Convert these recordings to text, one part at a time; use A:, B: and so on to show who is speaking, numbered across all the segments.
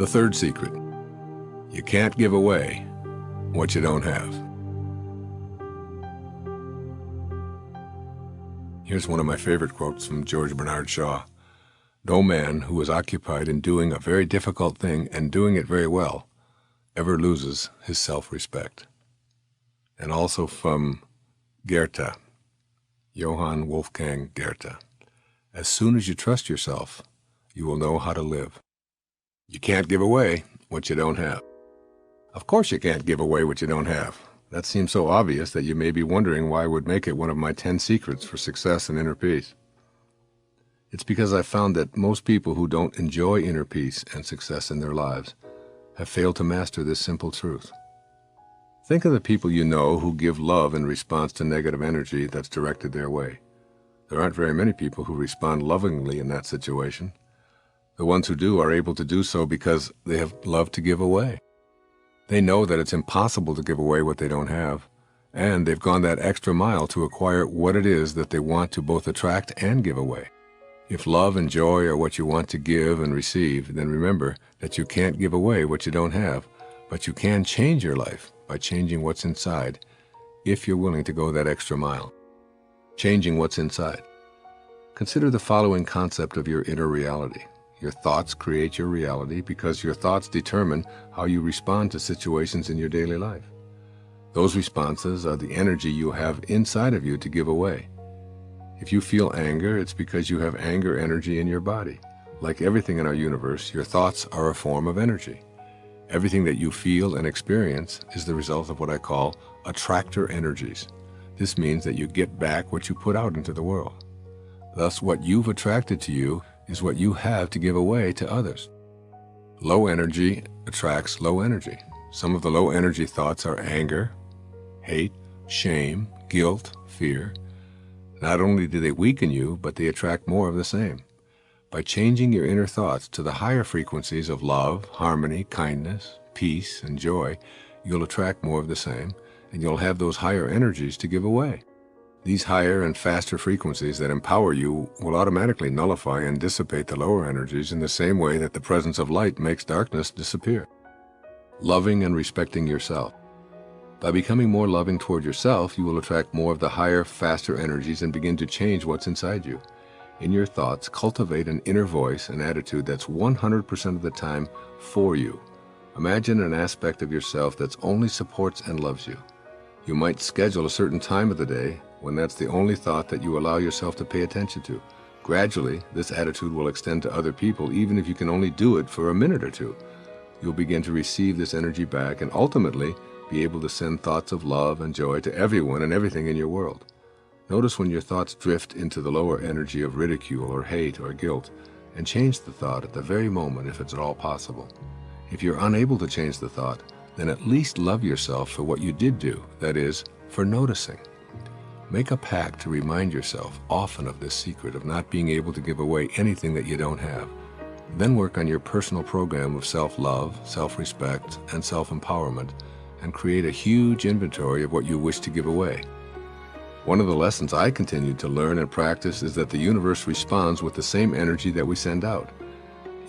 A: The third secret: you can't give away what you don't have. Here's one of my favorite quotes from George Bernard Shaw. No man who is occupied in doing a very difficult thing and doing it very well ever loses his self-respect. And also from Goethe, Johann Wolfgang Goethe. As soon as you trust yourself, you will know how to live. You can't give away what you don't have. Of course you can't give away what you don't have. That seems so obvious that you may be wondering why I would make it one of my 10 secrets for success and inner peace. It's because I've found that most people who don't enjoy inner peace and success in their lives have failed to master this simple truth. Think of the people you know who give love in response to negative energy that's directed their way. There aren't very many people who respond lovingly in that situation. The ones who do are able to do so because they have love to give away. They know that it's impossible to give away what they don't have, and they've gone that extra mile to acquire what it is that they want to both attract and give away. If love and joy are what you want to give and receive, then remember that you can't give away what you don't have, but you can change your life by changing what's inside, if you're willing to go that extra mile. Changing what's inside. Consider the following concept of your inner reality. Your thoughts create your reality because your thoughts determine how you respond to situations in your daily life. Those responses are the energy you have inside of you to give away. If you feel anger, it's because you have anger energy in your body. Like everything in our universe, your thoughts are a form of energy. Everything that you feel and experience is the result of what I call attractor energies. This means that you get back what you put out into the world. Thus, what you've attracted to you is what you have to give away to others. Low energy attracts low energy. Some of the low energy thoughts are anger, hate, shame, guilt, fear. Not only do they weaken you, but they attract more of the same. By changing your inner thoughts to the higher frequencies of love, harmony, kindness, peace, and joy, you'll attract more of the same, and you'll have those higher energies to give away. These higher and faster frequencies that empower you will automatically nullify and dissipate the lower energies in the same way that the presence of light makes darkness disappear. Loving and respecting yourself. By becoming more loving toward yourself, you will attract more of the higher, faster energies and begin to change what's inside you. In your thoughts, cultivate an inner voice and attitude that's 100% of the time for you. Imagine an aspect of yourself that only supports and loves you. You might schedule a certain time of the day when that's the only thought that you allow yourself to pay attention to. Gradually, this attitude will extend to other people, even if you can only do it for a minute or two. You'll begin to receive this energy back and ultimately be able to send thoughts of love and joy to everyone and everything in your world. Notice when your thoughts drift into the lower energy of ridicule or hate or guilt, and change the thought at the very moment if it's at all possible. If you're unable to change the thought, then at least love yourself for what you did do, that is, for noticing. Make a pact to remind yourself often of this secret of not being able to give away anything that you don't have. Then work on your personal program of self-love, self-respect, and self-empowerment, and create a huge inventory of what you wish to give away. One of the lessons I continue to learn and practice is that the universe responds with the same energy that we send out.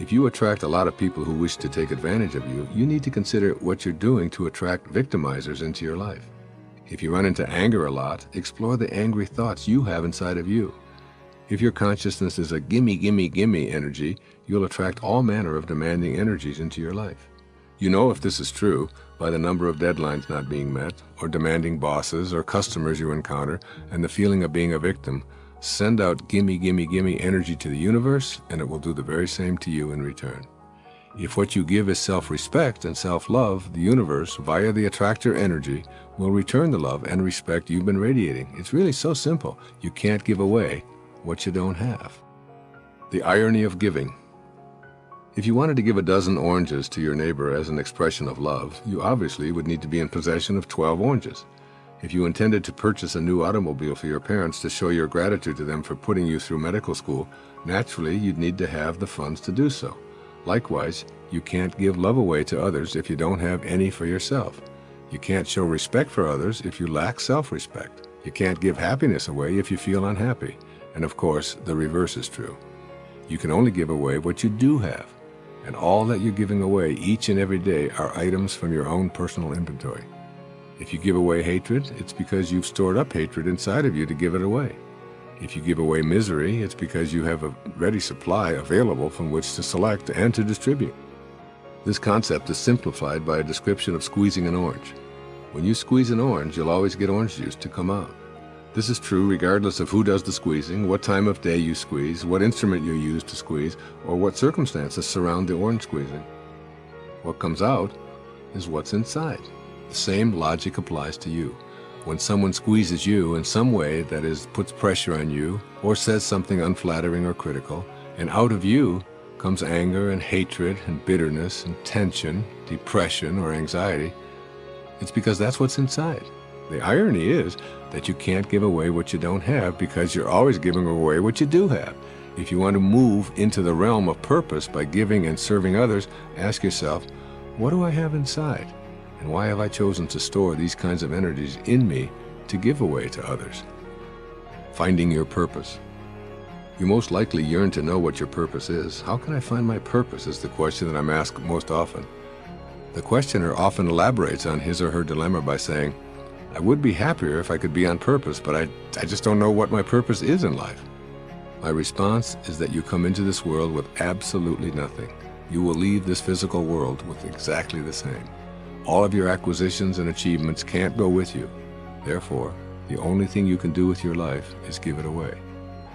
A: If you attract a lot of people who wish to take advantage of you, you need to consider what you're doing to attract victimizers into your life. If you run into anger a lot, explore the angry thoughts you have inside of you. If your consciousness is a gimme, gimme, gimme energy, you'll attract all manner of demanding energies into your life. You know if this is true by the number of deadlines not being met, or demanding bosses or customers you encounter, and the feeling of being a victim. Send out gimme, gimme, gimme energy to the universe, and it will do the very same to you in return. If what you give is self-respect and self-love, the universe, via the attractor energy, will return the love and respect you've been radiating. It's really so simple. You can't give away what you don't have. The irony of giving. If you wanted to give a dozen oranges to your neighbor as an expression of love, you obviously would need to be in possession of 12 oranges. If you intended to purchase a new automobile for your parents to show your gratitude to them for putting you through medical school, naturally you'd need to have the funds to do so. Likewise, you can't give love away to others if you don't have any for yourself. You can't show respect for others if you lack self-respect. You can't give happiness away if you feel unhappy. And of course, the reverse is true. You can only give away what you do have. And all that you're giving away each and every day are items from your own personal inventory. If you give away hatred, it's because you've stored up hatred inside of you to give it away. If you give away misery, it's because you have a ready supply available from which to select and to distribute. This concept is simplified by a description of squeezing an orange. When you squeeze an orange, you'll always get orange juice to come out. This is true regardless of who does the squeezing, what time of day you squeeze, what instrument you use to squeeze, or what circumstances surround the orange squeezing. What comes out is what's inside. The same logic applies to you. When someone squeezes you in some way, that is, puts pressure on you, or says something unflattering or critical, and out of you comes anger and hatred and bitterness and tension, depression or anxiety, it's because that's what's inside. The irony is that you can't give away what you don't have because you're always giving away what you do have. If you want to move into the realm of purpose by giving and serving others, ask yourself, what do I have inside? And why have I chosen to store these kinds of energies in me to give away to others? Finding your purpose. You most likely yearn to know what your purpose is. How can I find my purpose is the question that I'm asked most often. The questioner often elaborates on his or her dilemma by saying, I would be happier if I could be on purpose, but I just don't know what my purpose is in life. My response is that you come into this world with absolutely nothing. You will leave this physical world with exactly the same. All of your acquisitions and achievements can't go with you. Therefore, the only thing you can do with your life is give it away.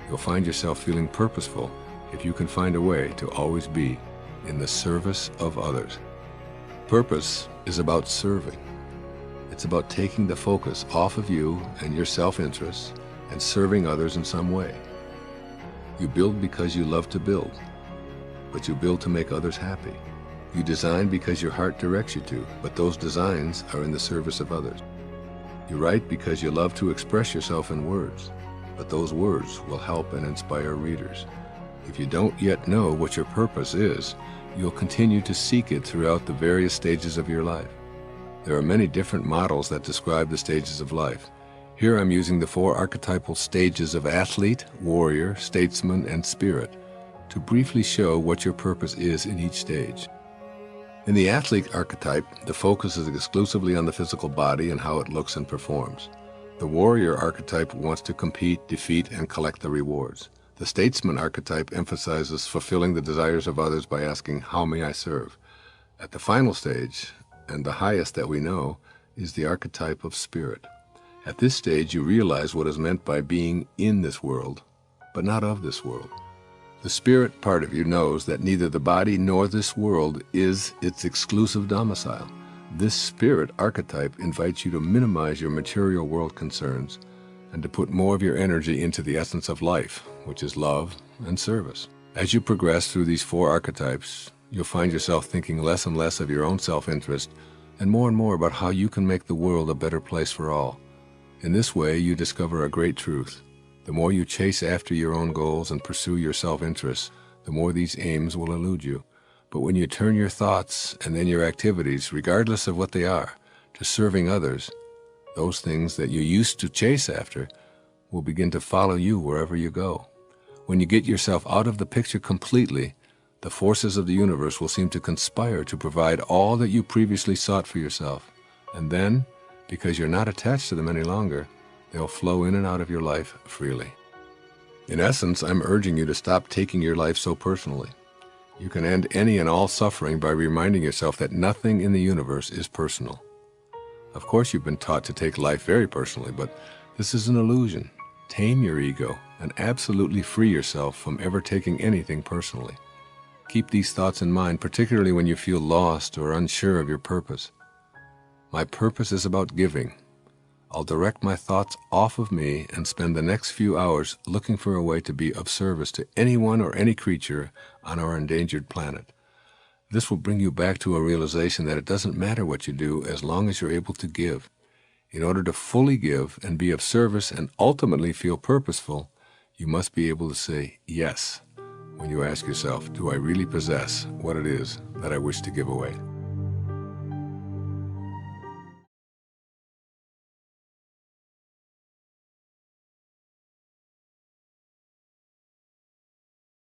A: You'll find yourself feeling purposeful if you can find a way to always be in the service of others. Purpose is about serving. It's about taking the focus off of you and your self-interest and serving others in some way. You build because you love to build, but you build to make others happy. You design because your heart directs you to, but those designs are in the service of others. You write because you love to express yourself in words, but those words will help and inspire readers. If you don't yet know what your purpose is, you'll continue to seek it throughout the various stages of your life. There are many different models that describe the stages of life. Here I'm using the 4 archetypal stages of athlete, warrior, statesman, and spirit to briefly show what your purpose is in each stage. In the athlete archetype, the focus is exclusively on the physical body and how it looks and performs. The warrior archetype wants to compete, defeat, and collect the rewards. The statesman archetype emphasizes fulfilling the desires of others by asking, how may I serve? At the final stage, and the highest that we know, is the archetype of spirit. At this stage, you realize what is meant by being in this world, but not of this world. The spirit part of you knows that neither the body nor this world is its exclusive domicile. This spirit archetype invites you to minimize your material world concerns and to put more of your energy into the essence of life, which is love and service. As you progress through these 4 archetypes, you'll find yourself thinking less and less of your own self-interest and more about how you can make the world a better place for all. In this way, you discover a great truth. The more you chase after your own goals and pursue your self-interests, the more these aims will elude you. But when you turn your thoughts and then your activities, regardless of what they are, to serving others, those things that you used to chase after will begin to follow you wherever you go. When you get yourself out of the picture completely, the forces of the universe will seem to conspire to provide all that you previously sought for yourself. And then, because you're not attached to them any longer, they'll flow in and out of your life freely. In essence, I'm urging you to stop taking your life so personally. You can end any and all suffering by reminding yourself that nothing in the universe is personal. Of course, you've been taught to take life very personally, but this is an illusion. Tame your ego and absolutely free yourself from ever taking anything personally. Keep these thoughts in mind, particularly when you feel lost or unsure of your purpose. My purpose is about giving. I'll direct my thoughts off of me and spend the next few hours looking for a way to be of service to anyone or any creature on our endangered planet. This will bring you back to a realization that it doesn't matter what you do as long as you're able to give. In order to fully give and be of service and ultimately feel purposeful, you must be able to say yes when you ask yourself, do I really possess what it is that I wish to give away?